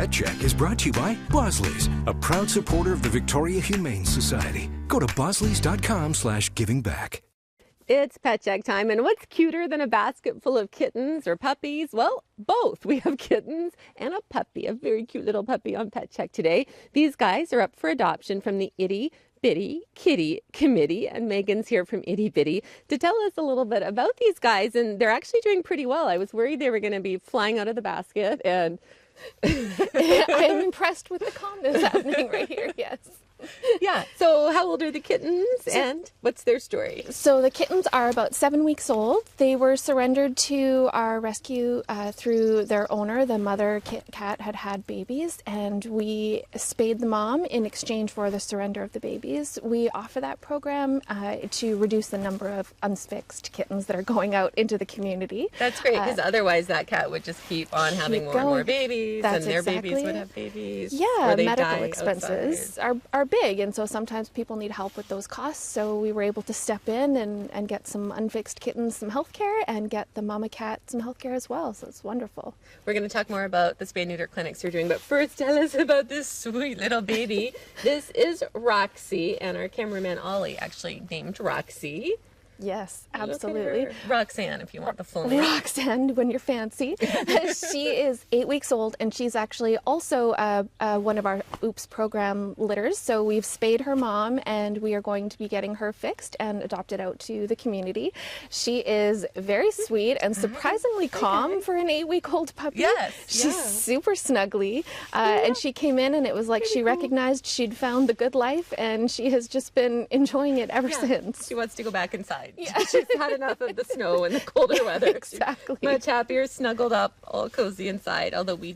Pet Check is brought to you by Bosley's, a proud supporter of the Victoria Humane Society. Go to bosleys.com/givingback. It's Pet Check time, and what's cuter than a basket full of kittens or puppies? Well, both. We have kittens and a puppy, a very cute little puppy on Pet Check today. These guys are up for adoption from the Itty Bitty Kitty Committee, and Megan's here from Itty Bitty to tell us a little bit about these guys, and they're actually doing pretty well. I was worried they were going to be flying out of the basket, and I'm impressed with the calmness happening right here, yes. Yeah. So how old are the kittens and what's their story? So the kittens are about 7 weeks old. They were surrendered to our rescue through their owner. The mother cat had babies, and we spayed the mom in exchange for the surrender of the babies. We offer that program to reduce the number of unfixed kittens that are going out into the community. That's great, because otherwise that cat would just keep on having more and more babies, and their babies would have babies. Yeah, medical expenses are big, and so sometimes people need help with those costs, so we were able to step in and get some unfixed kittens some health care and get the mama cat some health care as well, so it's wonderful. We're going to talk more about the spay neuter clinics you're doing, but first tell us about this sweet little baby. This is Roxy, and our cameraman Ollie actually named Roxy. Yes, absolutely. Roxanne, if you want the full name. Roxanne, when you're fancy. She is 8 weeks old, and she's actually also one of our OOPS program litters. So we've spayed her mom, and we are going to be getting her fixed and adopted out to the community. She is very sweet and surprisingly calm for an 8-week-old puppy. Yes. She's super snuggly. And she came in, and it was like she recognized she'd found the good life, and she has just been enjoying it ever since. She wants to go back inside. Yeah. She's had enough of the snow and the colder weather. Exactly. She's much happier, snuggled up, all cozy inside. Although we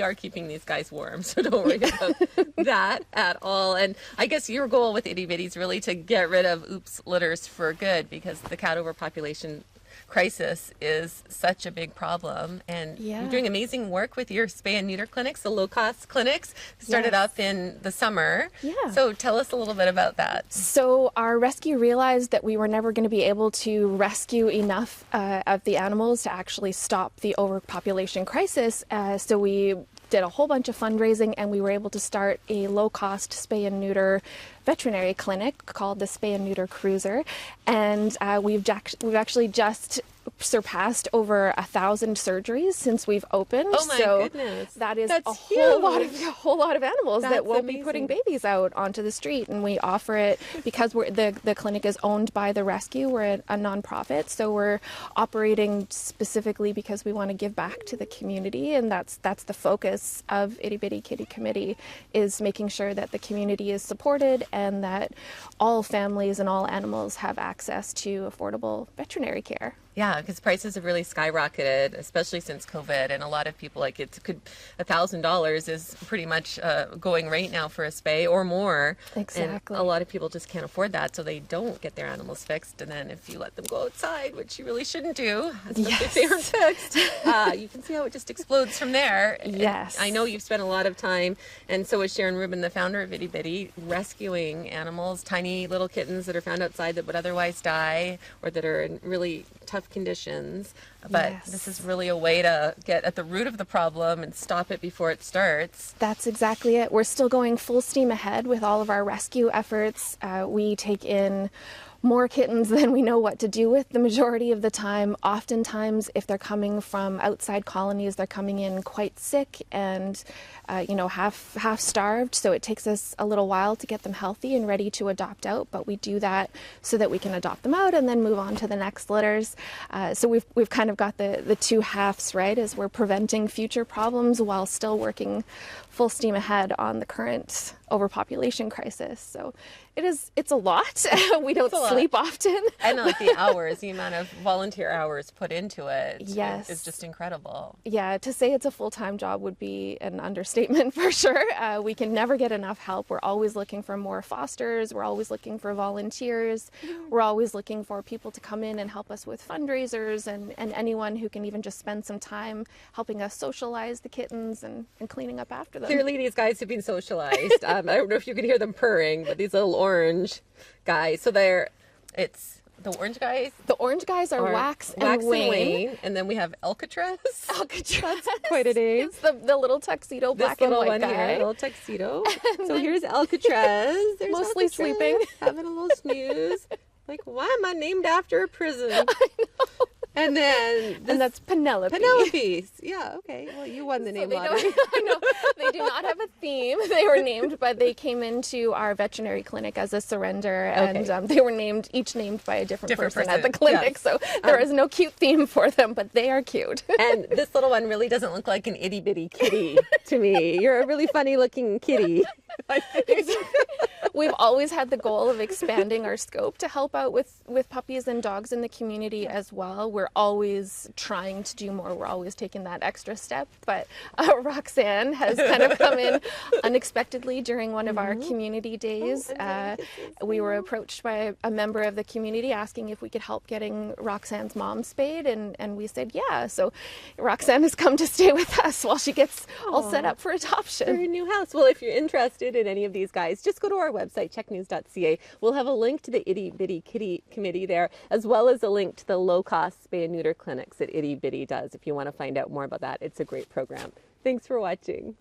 are keeping these guys warm, so don't worry about that at all. And I guess your goal with Itty Bitty is really to get rid of OOPS litters for good, because the cat overpopulation crisis is such a big problem, and you're doing amazing work with your spay and neuter clinics, the low-cost clinics. Started up in the summer. So tell us a little bit about that. So our rescue realized that we were never going to be able to rescue enough of the animals to actually stop the overpopulation crisis. So we did a whole bunch of fundraising, and we were able to start a low-cost spay and neuter veterinary clinic called the Spay and Neuter Cruiser, and we've actually just surpassed over 1,000 surgeries since we've opened. Oh my goodness! That is That's a whole lot of animals that won't be putting babies out onto the street, and we offer it because the clinic is owned by the rescue. We're a nonprofit, so we're operating specifically because we want to give back to the community, and that's the focus of Itty Bitty Kitty Committee, is making sure that the community is supported and that all families and all animals have access to affordable veterinary care. Yeah, because prices have really skyrocketed, especially since COVID, and a lot of people, like, $1,000 is pretty much going right now for a spay or more. Exactly. And a lot of people just can't afford that, so they don't get their animals fixed. And then if you let them go outside, which you really shouldn't do, especially if they aren't fixed, you can see how it just explodes from there. Yes. And I know you've spent a lot of time, and so is Sharon Rubin, the founder of Itty Bitty, rescuing animals, tiny little kittens that are found outside that would otherwise die, or that are in really tough conditions. But this is really a way to get at the root of the problem and stop it before it starts. That's exactly it. We're still going full steam ahead with all of our rescue efforts. We take in more kittens than we know what to do with the majority of the time. Oftentimes, if they're coming from outside colonies, they're coming in quite sick and half starved, so it takes us a little while to get them healthy and ready to adopt out, but we do that so that we can adopt them out and then move on to the next litters. So we've kind of got the two halves, right, as we're preventing future problems while still working full steam ahead on the current overpopulation crisis. So it's a lot. We don't sleep often. And like the hours, the amount of volunteer hours put into it is just incredible. Yeah, to say it's a full-time job would be an understatement for sure. We can never get enough help. We're always looking for more fosters. We're always looking for volunteers. We're always looking for people to come in and help us with fundraisers, and anyone who can even just spend some time helping us socialize the kittens and cleaning up after them. Clearly these guys have been socialized. I don't know if you can hear them purring, but these little orange guys, so The orange guys The orange guys are Wax and Wayne. And then we have Alcatraz. Alcatraz. Quite a name. It's the little tuxedo black This and little white one guy. here, little tuxedo. So here's Alcatraz. There's Mostly Alcatraz, sleeping. having a little snooze. Like, why am I named after a prison? I know. And then And that's Penelope. Penelope. Yeah, okay. Well, you won the name They lottery. I know. They do not have a theme. They were named, but they came into our veterinary clinic as a surrender, and they were each named by a different person at the clinic. Yes. So there is no cute theme for them, but they are cute. And this little one really doesn't look like an itty bitty kitty to me. You're a really funny looking kitty. We've always had the goal of expanding our scope to help out with puppies and dogs in the community as well. We're always trying to do more. We're always taking that extra step. But Roxanne has kind of come in unexpectedly during one of our community days. We were approached by a member of the community asking if we could help getting Roxanne's mom spayed, and we said yeah. So Roxanne has come to stay with us while she gets all set up for adoption. For a new house. Well, if you're interested in any of these guys, just go to our website, checknews.ca. We'll have a link to the Itty Bitty Kitty Committee there, as well as a link to the low-cost spay and neuter clinics that Itty Bitty does if you want to find out more about that. It's a great program. Thanks for watching.